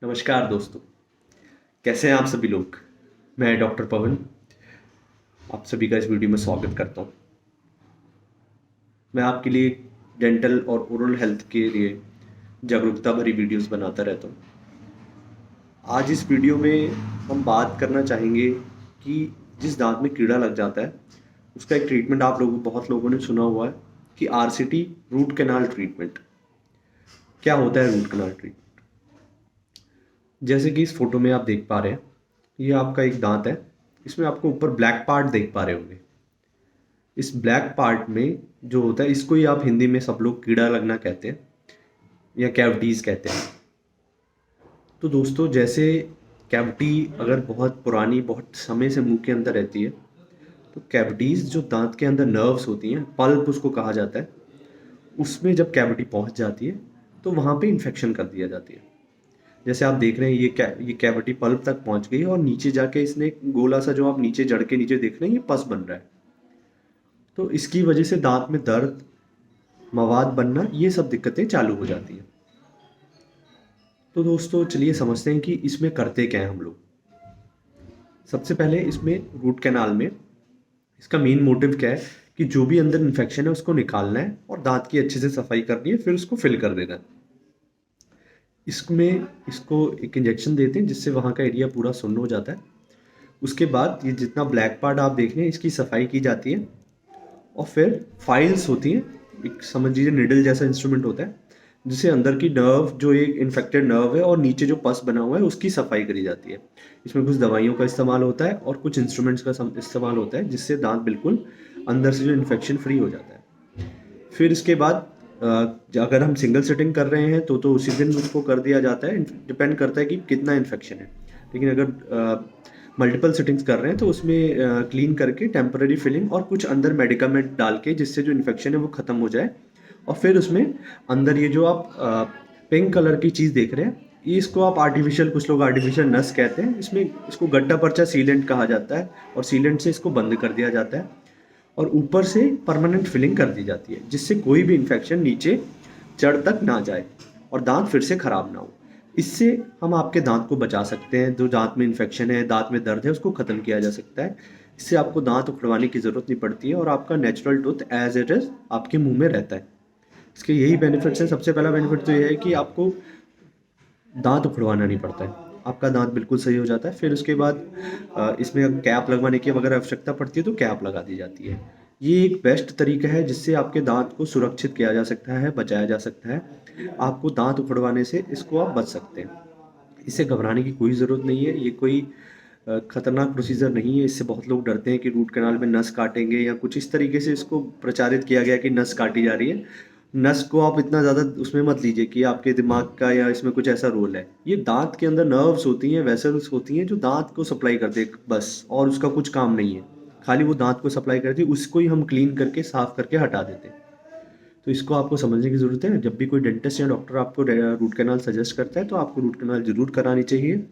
नमस्कार दोस्तों। कैसे हैं आप सभी लोग। मैं डॉक्टर पवन आप सभी का इस वीडियो में स्वागत करता हूं। मैं आपके लिए डेंटल और ओरल हेल्थ के लिए जागरूकता भरी वीडियोस बनाता रहता हूं। आज इस वीडियो में हम बात करना चाहेंगे कि जिस दांत में कीड़ा लग जाता है उसका एक ट्रीटमेंट आप लोगों बहुत लोगों ने सुना हुआ है कि आरसीटी, रूट कैनाल ट्रीटमेंट। क्या होता है रूट कैनाल ट्रीटमेंट? जैसे कि इस फोटो में आप देख पा रहे हैं, ये आपका एक दांत है। इसमें आपको ऊपर ब्लैक पार्ट देख पा रहे होंगे। इस ब्लैक पार्ट में जो होता है इसको ही आप हिंदी में सब लोग कीड़ा लगना कहते हैं या कैविटीज़ कहते हैं। तो दोस्तों, जैसे कैविटी अगर बहुत पुरानी, बहुत समय से मुंह के अंदर रहती है, तो कैविटीज़ जो दांत के अंदर नर्व्स होती हैं, पल्प उसको कहा जाता है, उसमें जब कैविटी पहुंच जाती है तो वहाँ पे इन्फेक्शन कर दिया जाती है। जैसे आप देख रहे हैं, ये कैविटी पल्प तक पहुंच गई है और नीचे जाके इसने एक गोला सा, जो आप नीचे जड़ के नीचे देख रहे हैं, ये पस बन रहा है। तो इसकी वजह से दांत में दर्द, मवाद बनना, ये सब दिक्कतें चालू हो जाती हैं। तो दोस्तों चलिए समझते हैं कि इसमें करते क्या हैं हम लोग। सबसे पहले इसमें रूट कैनाल में इसका मेन मोटिव क्या है कि जो भी अंदर इन्फेक्शन है उसको निकालना है और दांत की अच्छे से सफाई करनी है, फिर उसको फिल कर देना है। इसमें इसको एक इंजेक्शन देते हैं जिससे वहाँ का एरिया पूरा सुन्न हो जाता है। उसके बाद ये जितना ब्लैक पार्ट आप देख रहे हैं, इसकी सफाई की जाती है और फिर फाइल्स होती हैं। एक समझ लीजिए निडल जैसा इंस्ट्रूमेंट होता है जिसे अंदर की नर्व, जो एक इन्फेक्टेड नर्व है और नीचे जो पस बना हुआ है, उसकी सफाई करी जाती है। इसमें कुछ दवाइयों का इस्तेमाल होता है और कुछ इंस्ट्रूमेंट्स का इस्तेमाल होता है जिससे दांत बिल्कुल अंदर से जो इन्फेक्शन फ्री हो जाता है। फिर इसके बाद अगर हम सिंगल सिटिंग कर रहे हैं तो उसी दिन उसको कर दिया जाता है। डिपेंड करता है कि कितना इन्फेक्शन है। लेकिन अगर मल्टीपल सिटिंग्स कर रहे हैं तो उसमें क्लीन करके टेम्पररी फिलिंग और कुछ अंदर मेडिकामेंट डाल के जिससे जो इन्फेक्शन है वो ख़त्म हो जाए। और फिर उसमें अंदर ये जो आप पिंक कलर की चीज़ देख रहे हैं, ये इसको आप आर्टिफिशियल, कुछ लोग आर्टिफिशियल नस कहते हैं, इसमें इसको गट्टा पर्चा सीलेंट कहा जाता है और सीलेंट से इसको बंद कर दिया जाता है और ऊपर से परमानेंट फिलिंग कर दी जाती है जिससे कोई भी इन्फेक्शन नीचे जड़ तक ना जाए और दांत फिर से ख़राब ना हो। इससे हम आपके दांत को बचा सकते हैं। जो दांत में इन्फेक्शन है, दांत में दर्द है, उसको ख़त्म किया जा सकता है। इससे आपको दांत उखड़वाने की ज़रूरत नहीं पड़ती है और आपका natural tooth as it is आपके मुंह में रहता है। इसके यही बेनिफिट्स हैं। सबसे पहला बेनिफिट तो ये है कि आपको दांत उखड़वाना नहीं पड़ता है, आपका दांत बिल्कुल सही हो जाता है। फिर उसके बाद इसमें अब कैप लगवाने की अगर आवश्यकता पड़ती है तो कैप लगा दी जाती है। ये एक बेस्ट तरीका है जिससे आपके दांत को सुरक्षित किया जा सकता है, बचाया जा सकता है। आपको दांत उखड़वाने से इसको आप बच सकते हैं। इससे घबराने की कोई ज़रूरत नहीं है। ये कोई खतरनाक प्रोसीजर नहीं है। इससे बहुत लोग डरते हैं कि रूट कैनाल में नस काटेंगे या कुछ इस तरीके से इसको प्रचारित किया गया कि नस काटी जा रही है। नस को आप इतना ज़्यादा उसमें मत लीजिए कि आपके दिमाग का या इसमें कुछ ऐसा रोल है। ये दांत के अंदर नर्व्स होती हैं, वेसल्स होती हैं जो दांत को सप्लाई करते हैं बस, और उसका कुछ काम नहीं है। खाली वो दांत को सप्लाई करती है, उसको ही हम क्लीन करके साफ करके हटा देते हैं। तो इसको आपको समझने की ज़रूरत है। जब भी कोई डेंटिस्ट या डॉक्टर आपको रूट कैनाल सजेस्ट करता है तो आपको रूट कैनाल ज़रूर करानी चाहिए।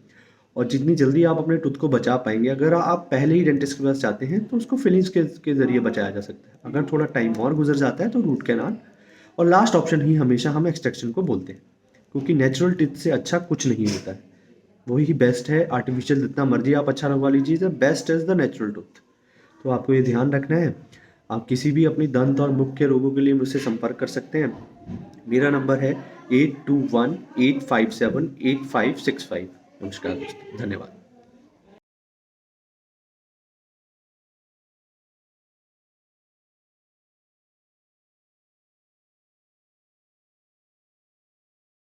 और जितनी जल्दी आप अपने टूथ को बचा पाएंगे, अगर आप पहले ही डेंटिस्ट के पास जाते हैं तो उसको फिलिंग्स के ज़रिए बचाया जा सकता है। अगर थोड़ा टाइम और गुजर जाता है तो रूट कैनाल, और लास्ट ऑप्शन ही हमेशा हम एक्सट्रैक्शन को बोलते हैं, क्योंकि नेचुरल टीथ से अच्छा कुछ नहीं होता है। वही बेस्ट है। आर्टिफिशियल जितना मर्जी आप अच्छा लगवा लीजिए, best is the natural tooth. तो आपको ये ध्यान रखना है। आप किसी भी अपनी दंत और मुख के रोगों के लिए मुझसे संपर्क कर सकते हैं। मेरा नंबर है 8218578565। नमस्कार दोस्तों, धन्यवाद।